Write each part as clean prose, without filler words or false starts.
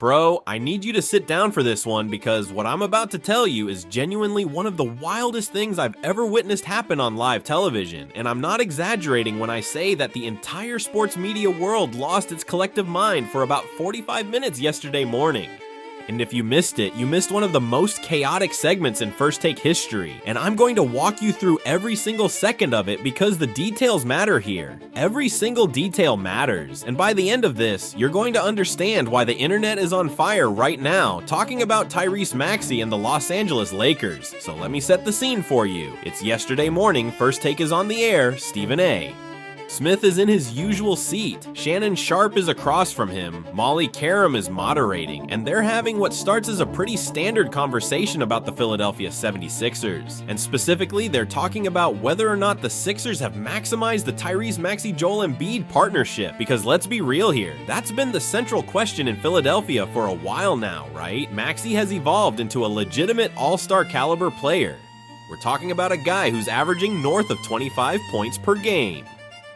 Bro, I need you to sit down for this one because what I'm about to tell you is genuinely one of the wildest things I've ever witnessed happen on live television, and I'm not exaggerating when I say that the entire sports media world lost its collective mind for about 45 minutes yesterday morning. And if you missed it, you missed one of the most chaotic segments in First Take history, and I'm going to walk you through every single second of it because the details matter here. Every single detail matters, and by the end of this, you're going to understand why the internet is on fire right now, talking about Tyrese Maxey and the Los Angeles Lakers. So let me set the scene for you. It's yesterday morning, First Take is on the air, Stephen A. Smith is in his usual seat, Shannon Sharpe is across from him, Molly Karam is moderating, and they're having what starts as a pretty standard conversation about the Philadelphia 76ers. And specifically, they're talking about whether or not the Sixers have maximized the Tyrese Maxey-Joel Embiid partnership, because let's be real here, that's been the central question in Philadelphia for a while now, right? Maxey has evolved into a legitimate all-star caliber player. We're talking about a guy who's averaging north of 25 points per game.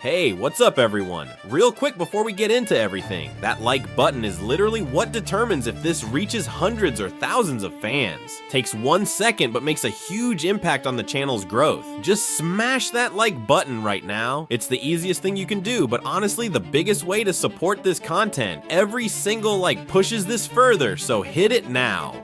Hey, what's up everyone? Real quick before we get into everything, that like button is literally what determines if this reaches hundreds or thousands of fans. Takes 1 second but makes a huge impact on the channel's growth. Just smash that like button right now. It's the easiest thing you can do, but honestly the biggest way to support this content. Every single like pushes this further, so hit it now.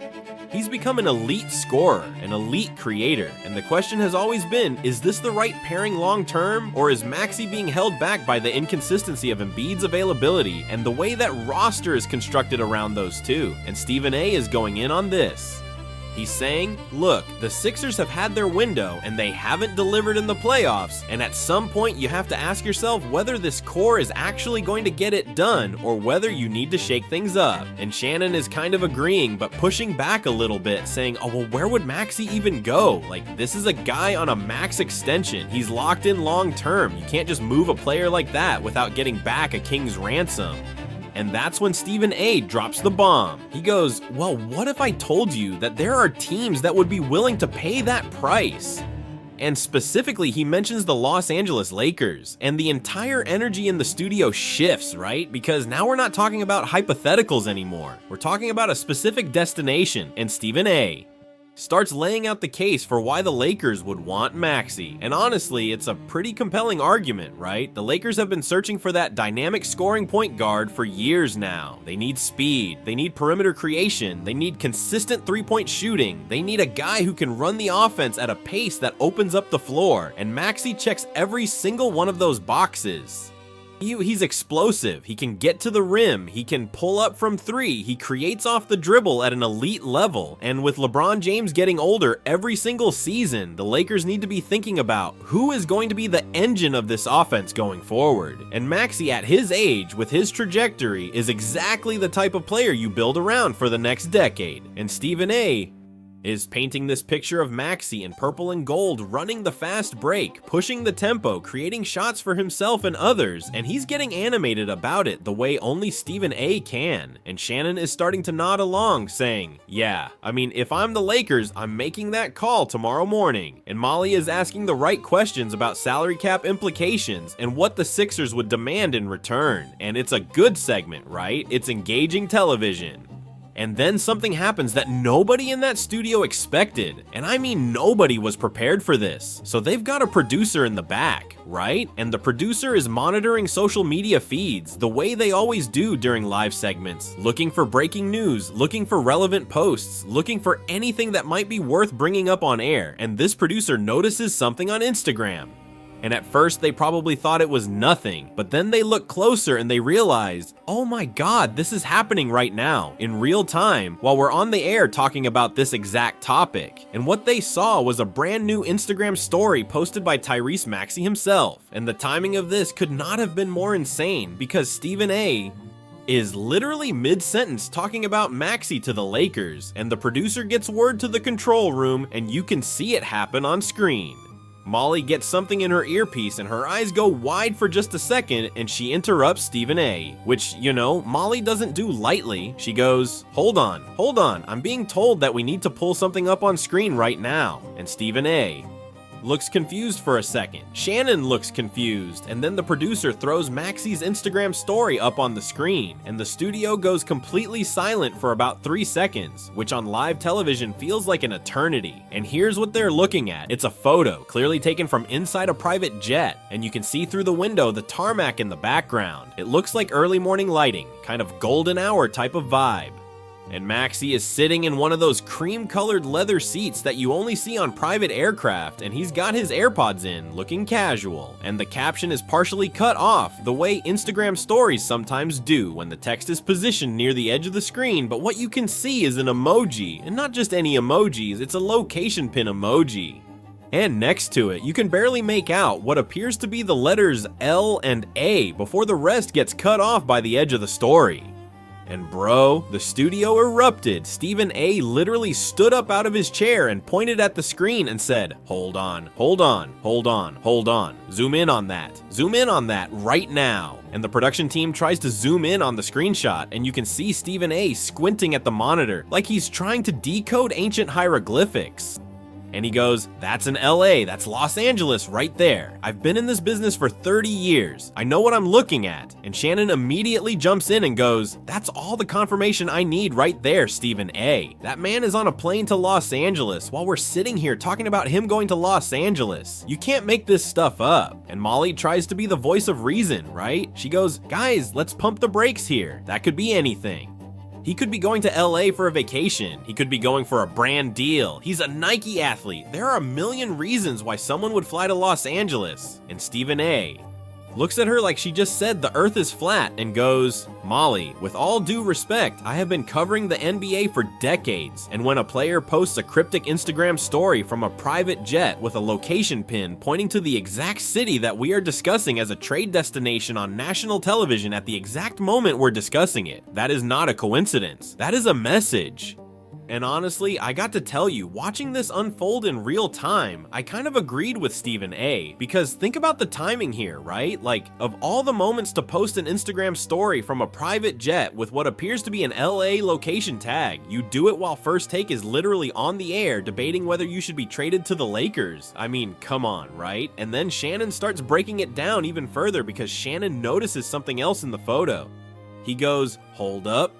He's become an elite scorer, an elite creator, and the question has always been, is this the right pairing long term, or is Maxey being held back by the inconsistency of Embiid's availability and the way that roster is constructed around those two? And Stephen A is going in on this. He's saying, look, the Sixers have had their window and they haven't delivered in the playoffs, and at some point you have to ask yourself whether this core is actually going to get it done or whether you need to shake things up. And Shannon is kind of agreeing but pushing back a little bit, saying, oh well, where would Maxey even go? Like, this is a guy on a max extension. He's locked in long term. You can't just move a player like that without getting back a king's ransom. And that's when Stephen A drops the bomb. He goes, well, what if I told you that there are teams that would be willing to pay that price? And specifically, he mentions the Los Angeles Lakers, and the entire energy in the studio shifts, right? Because now we're not talking about hypotheticals anymore. We're talking about a specific destination, and Stephen A starts laying out the case for why the Lakers would want Maxey. And honestly, it's a pretty compelling argument, right? The Lakers have been searching for that dynamic scoring point guard for years now. They need speed, they need perimeter creation, they need consistent three-point shooting, they need a guy who can run the offense at a pace that opens up the floor, and Maxey checks every single one of those boxes. He's explosive, he can get to the rim, he can pull up from three, he creates off the dribble at an elite level, and with LeBron James getting older every single season, the Lakers need to be thinking about who is going to be the engine of this offense going forward. And Maxey at his age, with his trajectory, is exactly the type of player you build around for the next decade. And Stephen A is painting this picture of Maxey in purple and gold, running the fast break, pushing the tempo, creating shots for himself and others, and he's getting animated about it the way only Stephen A can. And Shannon is starting to nod along, saying, yeah, I mean, if I'm the Lakers, I'm making that call tomorrow morning. And Molly is asking the right questions about salary cap implications and what the Sixers would demand in return. And it's a good segment, right? It's engaging television. And then something happens that nobody in that studio expected. And I mean nobody was prepared for this. So they've got a producer in the back, right? And the producer is monitoring social media feeds the way they always do during live segments, looking for breaking news, looking for relevant posts, looking for anything that might be worth bringing up on air. And this producer notices something on Instagram. And at first they probably thought it was nothing, but then they looked closer and they realized, oh my god, this is happening right now, in real time, while we're on the air talking about this exact topic. And what they saw was a brand new Instagram story posted by Tyrese Maxey himself. And the timing of this could not have been more insane, because Stephen A is literally mid-sentence talking about Maxey to the Lakers, and the producer gets word to the control room, and you can see it happen on screen. Molly gets something in her earpiece and her eyes go wide for just a second, and she interrupts Stephen A, which, you know, Molly doesn't do lightly. She goes, hold on, I'm being told that we need to pull something up on screen right now. And Stephen A looks confused for a second. Shannon looks confused, and then the producer throws Maxey's Instagram story up on the screen, and the studio goes completely silent for about 3 seconds, which on live television feels like an eternity. And here's what they're looking at. It's a photo, clearly taken from inside a private jet, and you can see through the window the tarmac in the background. It looks like early morning lighting, kind of golden hour type of vibe. And Maxey is sitting in one of those cream-colored leather seats that you only see on private aircraft, and he's got his AirPods in, looking casual. And the caption is partially cut off, the way Instagram stories sometimes do when the text is positioned near the edge of the screen, but what you can see is an emoji, and not just any emojis, it's a location pin emoji. And next to it, you can barely make out what appears to be the letters L and A before the rest gets cut off by the edge of the story. And bro, the studio erupted. Stephen A literally stood up out of his chair and pointed at the screen and said, "Hold on, hold on, hold on, hold on. Zoom in on that. Zoom in on that right now." And the production team tries to zoom in on the screenshot, and you can see Stephen A squinting at the monitor like he's trying to decode ancient hieroglyphics. And he goes, "That's an LA, that's Los Angeles right there. I've been in this business for 30 years. I know what I'm looking at." And Shannon immediately jumps in and goes, "That's all the confirmation I need right there, Stephen A. That man is on a plane to Los Angeles while we're sitting here talking about him going to Los Angeles. You can't make this stuff up." And Molly tries to be the voice of reason, right? She goes, "Guys, let's pump the brakes here. That could be anything. He could be going to LA for a vacation. He could be going for a brand deal. He's a Nike athlete. There are a million reasons why someone would fly to Los Angeles." And Stephen A looks at her like she just said the earth is flat and goes, "Molly, with all due respect, I have been covering the NBA for decades, and when a player posts a cryptic Instagram story from a private jet with a location pin pointing to the exact city that we are discussing as a trade destination on national television at the exact moment we're discussing it, that is not a coincidence. That is a message." And honestly, I got to tell you, watching this unfold in real time, I kind of agreed with Stephen A. Because think about the timing here, right? Like, of all the moments to post an Instagram story from a private jet with what appears to be an LA location tag, you do it while First Take is literally on the air debating whether you should be traded to the Lakers. I mean, come on, right? And then Shannon starts breaking it down even further because Shannon notices something else in the photo. He goes, hold up,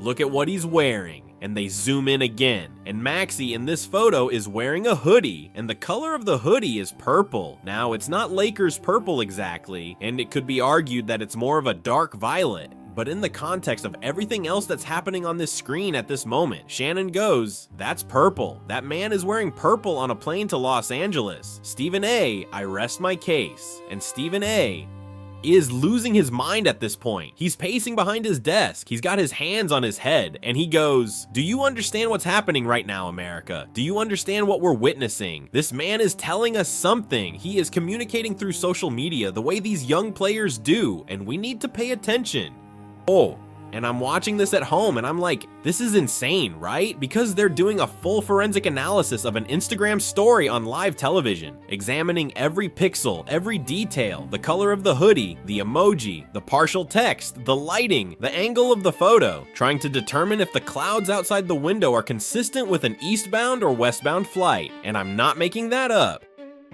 look at what he's wearing." And they zoom in again, and Maxey in this photo is wearing a hoodie, and the color of the hoodie is purple. Now, it's not Lakers purple exactly, and it could be argued that it's more of a dark violet, but in the context of everything else that's happening on this screen at this moment, Shannon goes, "That's purple. That man is wearing purple on a plane to Los Angeles. Stephen A, I rest my case." And Stephen A is losing his mind at this point. He's pacing behind his desk. He's got his hands on his head, and he goes, "Do you understand what's happening right now, America? Do you understand what we're witnessing? This man is telling us something. He is communicating through social media the way these young players do, and we need to pay attention." Oh, and I'm watching this at home and I'm like, this is insane, right? Because they're doing a full forensic analysis of an Instagram story on live television, examining every pixel, every detail, the color of the hoodie, the emoji, the partial text, the lighting, the angle of the photo, trying to determine if the clouds outside the window are consistent with an eastbound or westbound flight. And I'm not making that up.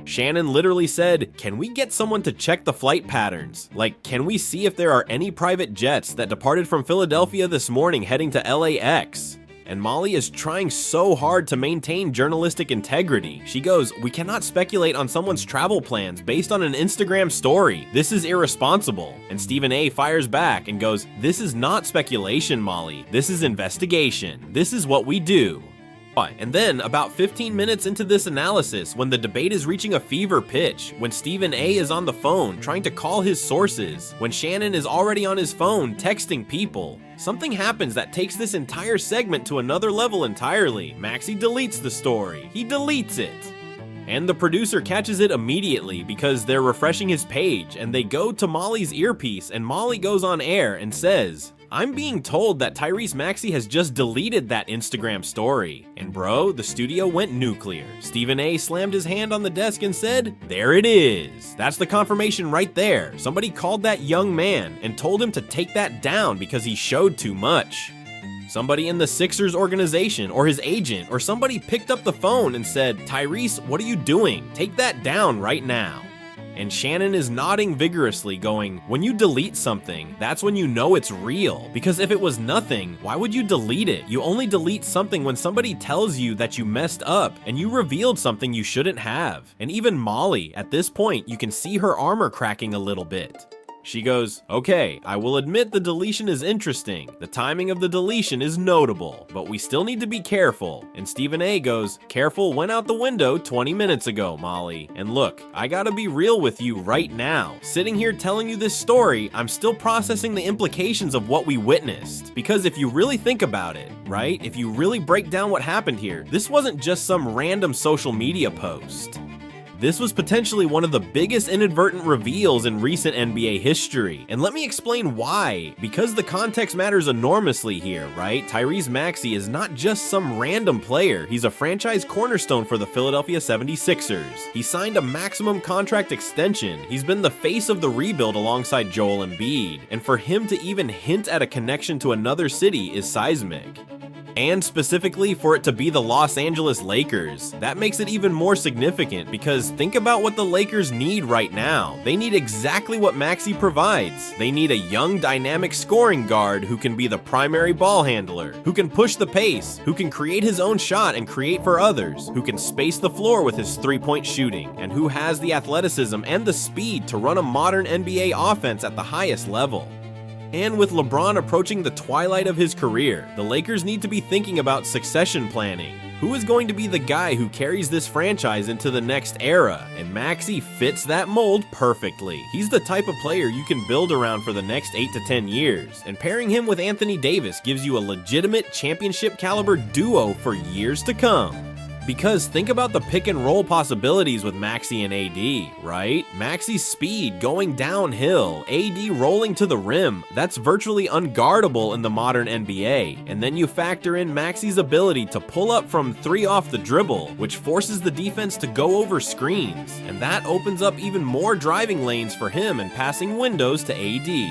Shannon literally said, "Can we get someone to check the flight patterns? Like, can we see if there are any private jets that departed from Philadelphia this morning heading to LAX?" And Molly is trying so hard to maintain journalistic integrity. She goes, "We cannot speculate on someone's travel plans based on an Instagram story. This is irresponsible." And Stephen A fires back and goes, "This is not speculation, Molly. This is investigation. This is what we do." And then, about 15 minutes into this analysis, when the debate is reaching a fever pitch, when Stephen A is on the phone trying to call his sources, when Shannon is already on his phone texting people, something happens that takes this entire segment to another level entirely. Maxey deletes the story. He deletes it. And the producer catches it immediately because they're refreshing his page, and they go to Molly's earpiece, and Molly goes on air and says, "I'm being told that Tyrese Maxey has just deleted that Instagram story." And bro, the studio went nuclear. Stephen A slammed his hand on the desk and said, "There it is. That's the confirmation right there. Somebody called that young man and told him to take that down because he showed too much." Somebody in the Sixers organization or his agent or somebody picked up the phone and said, "Tyrese, what are you doing? Take that down right now." And Shannon is nodding vigorously going, when you delete something, that's when you know it's real. Because if it was nothing, why would you delete it? You only delete something when somebody tells you that you messed up and you revealed something you shouldn't have. And even Molly, at this point, you can see her armor cracking a little bit. She goes, "Okay, I will admit the deletion is interesting. The timing of the deletion is notable, but we still need to be careful." And Stephen A goes, "Careful went out the window 20 minutes ago, Molly. And look, I gotta be real with you right now. Sitting here telling you this story, I'm still processing the implications of what we witnessed. Because if you really think about it, right? If you really break down what happened here, this wasn't just some random social media post. This was potentially one of the biggest inadvertent reveals in recent NBA history. And let me explain why. Because the context matters enormously here, right? Tyrese Maxey is not just some random player. He's a franchise cornerstone for the Philadelphia 76ers. He signed a maximum contract extension. He's been the face of the rebuild alongside Joel Embiid. And for him to even hint at a connection to another city is seismic. And specifically for it to be the Los Angeles Lakers. That makes it even more significant because think about what the Lakers need right now. They need exactly what Maxey provides. They need a young, dynamic scoring guard who can be the primary ball handler, who can push the pace, who can create his own shot and create for others, who can space the floor with his three-point shooting, and who has the athleticism and the speed to run a modern NBA offense at the highest level. And with LeBron approaching the twilight of his career, the Lakers need to be thinking about succession planning. Who is going to be the guy who carries this franchise into the next era? And Maxey fits that mold perfectly. He's the type of player you can build around for the next 8 to 10 years. And pairing him with Anthony Davis gives you a legitimate championship caliber duo for years to come. Because think about the pick and roll possibilities with Maxey and AD, right? Maxey's speed going downhill, AD rolling to the rim, that's virtually unguardable in the modern NBA. And then you factor in Maxey's ability to pull up from 3 off the dribble, which forces the defense to go over screens. And that opens up even more driving lanes for him and passing windows to AD.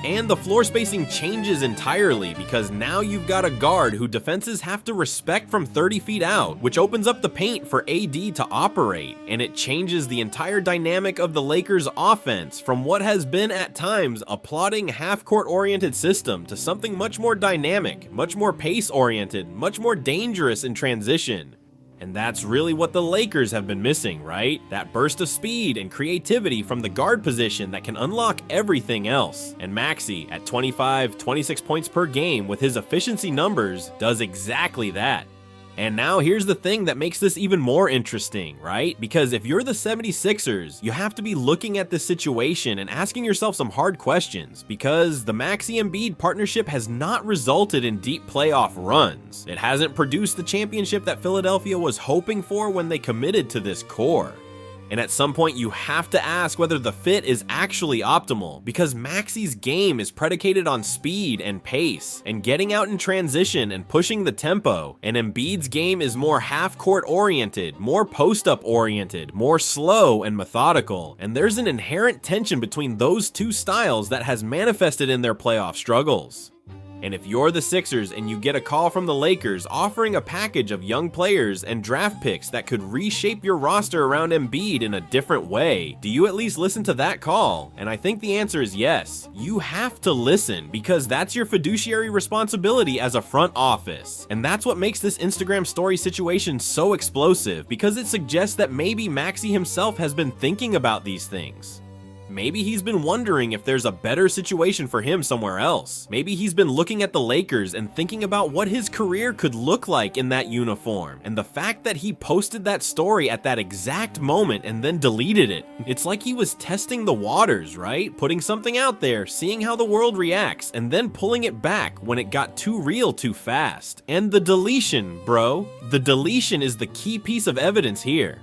And the floor spacing changes entirely because now you've got a guard who defenses have to respect from 30 feet out, which opens up the paint for AD to operate. And it changes the entire dynamic of the Lakers' offense from what has been at times a plodding half-court oriented system to something much more dynamic, much more pace-oriented, much more dangerous in transition. And that's really what the Lakers have been missing, right? That burst of speed and creativity from the guard position that can unlock everything else. And Maxey, at 25, 26 points per game with his efficiency numbers, does exactly that. And now here's the thing that makes this even more interesting, right? Because if you're the 76ers, you have to be looking at this situation and asking yourself some hard questions because the Maxey Embiid partnership has not resulted in deep playoff runs. It hasn't produced the championship that Philadelphia was hoping for when they committed to this core. And at some point you have to ask whether the fit is actually optimal because Maxey's game is predicated on speed and pace and getting out in transition and pushing the tempo, and Embiid's game is more half-court oriented, more post-up oriented, more slow and methodical, and there's an inherent tension between those two styles that has manifested in their playoff struggles. And if you're the Sixers and you get a call from the Lakers offering a package of young players and draft picks that could reshape your roster around Embiid in a different way, do you at least listen to that call? And I think the answer is yes. You have to listen because that's your fiduciary responsibility as a front office. And that's what makes this Instagram story situation so explosive because it suggests that maybe Maxey himself has been thinking about these things. Maybe he's been wondering if there's a better situation for him somewhere else. Maybe he's been looking at the Lakers and thinking about what his career could look like in that uniform. And the fact that he posted that story at that exact moment and then deleted it, it's like he was testing the waters, right? Putting something out there, seeing how the world reacts, and then pulling it back when it got too real too fast. And the deletion, bro. The deletion is the key piece of evidence here.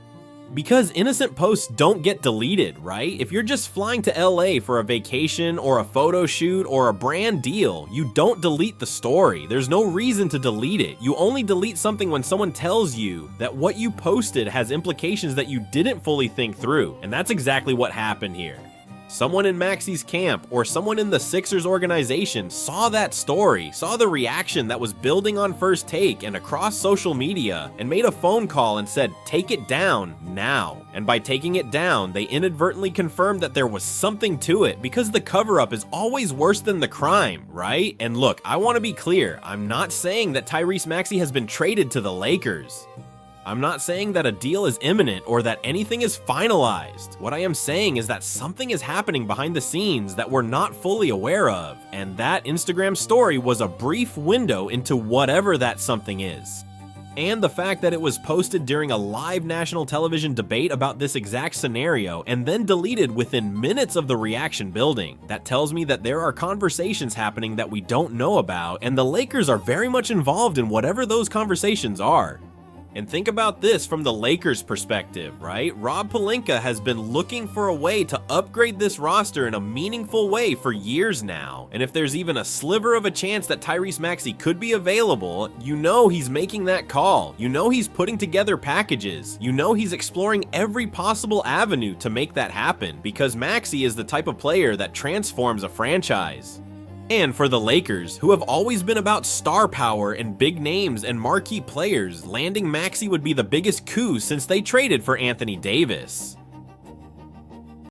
Because innocent posts don't get deleted, right? If you're just flying to LA for a vacation or a photo shoot or a brand deal, you don't delete the story. There's no reason to delete it. You only delete something when someone tells you that what you posted has implications that you didn't fully think through. And that's exactly what happened here. Someone in Maxey's camp or someone in the Sixers organization saw that story, saw the reaction that was building on First Take and across social media, and made a phone call and said, "Take it down now." And by taking it down, they inadvertently confirmed that there was something to it, because the cover-up is always worse than the crime, right? And look, I want to be clear, I'm not saying that Tyrese Maxey has been traded to the Lakers. I'm not saying that a deal is imminent or that anything is finalized. What I am saying is that something is happening behind the scenes that we're not fully aware of, and that Instagram story was a brief window into whatever that something is. And the fact that it was posted during a live national television debate about this exact scenario and then deleted within minutes of the reaction building, that tells me that there are conversations happening that we don't know about, and the Lakers are very much involved in whatever those conversations are. And think about this from the Lakers' perspective, right? Rob Pelinka has been looking for a way to upgrade this roster in a meaningful way for years now. And if there's even a sliver of a chance that Tyrese Maxey could be available, you know he's making that call. You know he's putting together packages. You know he's exploring every possible avenue to make that happen, because Maxey is the type of player that transforms a franchise. And for the Lakers, who have always been about star power and big names and marquee players, landing Maxey would be the biggest coup since they traded for Anthony Davis.